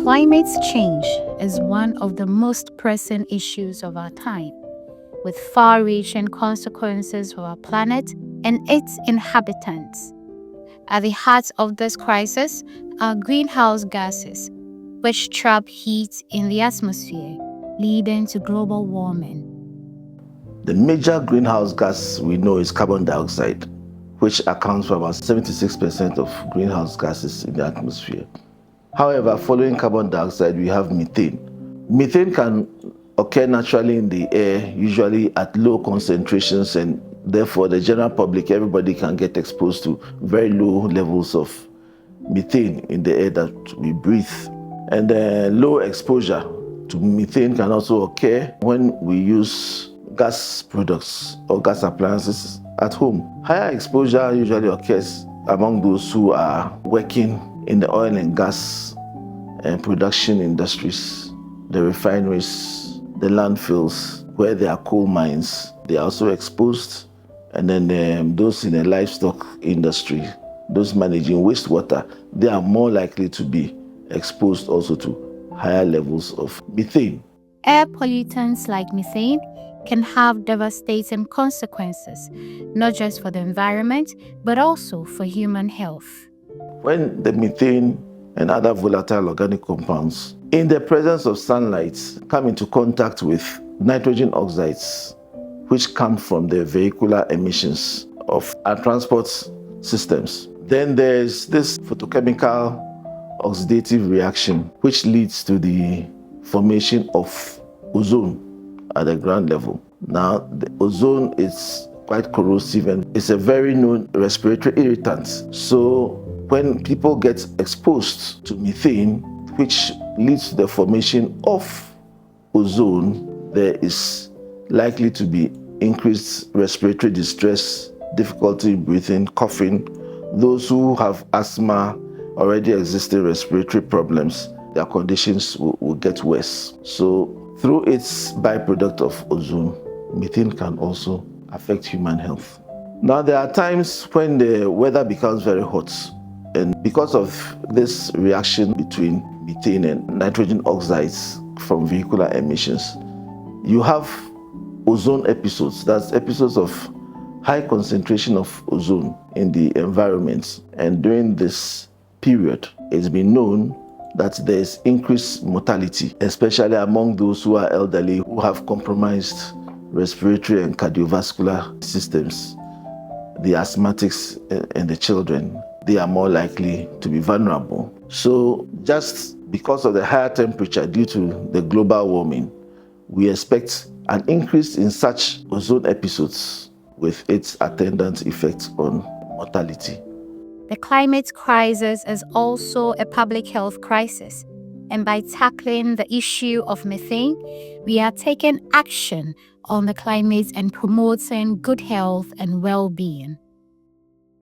Climate change is one of the most pressing issues of our time, with far-reaching consequences for our planet and its inhabitants. At the heart of this crisis are greenhouse gases, which trap heat in the atmosphere, leading to global warming. The major greenhouse gas we know is carbon dioxide, which accounts for about 76% of greenhouse gases in the atmosphere. However, following carbon dioxide, we have methane. Methane can occur naturally in the air, usually at low concentrations, and therefore the general public, everybody can get exposed to very low levels of methane in the air that we breathe. And low exposure to methane can also occur when we use gas products or gas appliances at home. Higher exposure usually occurs among those who are working in the oil and gas and production industries, the refineries, the landfills, where there are coal mines. They are also exposed. And then those in the livestock industry, those managing wastewater, they are more likely to be exposed also to higher levels of methane. Air pollutants like methane can have devastating consequences, not just for the environment, but also for human health. When the methane and other volatile organic compounds in the presence of sunlight come into contact with nitrogen oxides, which come from the vehicular emissions of our transport systems, then there's this photochemical oxidative reaction, which leads to the formation of ozone at the ground level. Now, the ozone is quite corrosive and it's a very known respiratory irritant. So when people get exposed to methane, which leads to the formation of ozone, there is likely to be increased respiratory distress, difficulty breathing, coughing. Those who have asthma, already existing respiratory problems, their conditions will get worse. So through its byproduct of ozone, methane can also affect human health. Now, there are times when the weather becomes very hot, and because of this reaction between methane and nitrogen oxides from vehicular emissions, you have ozone episodes. That's episodes of high concentration of ozone in the environment. And during this period, it's been known that there is increased mortality, especially among those who are elderly, who have compromised respiratory and cardiovascular systems. The asthmatics and the children, they are more likely to be vulnerable. So just because of the higher temperature due to the global warming, we expect an increase in such ozone episodes with its attendant effects on mortality. The climate crisis is also a public health crisis, and by tackling the issue of methane, we are taking action on the climate and promoting good health and well-being.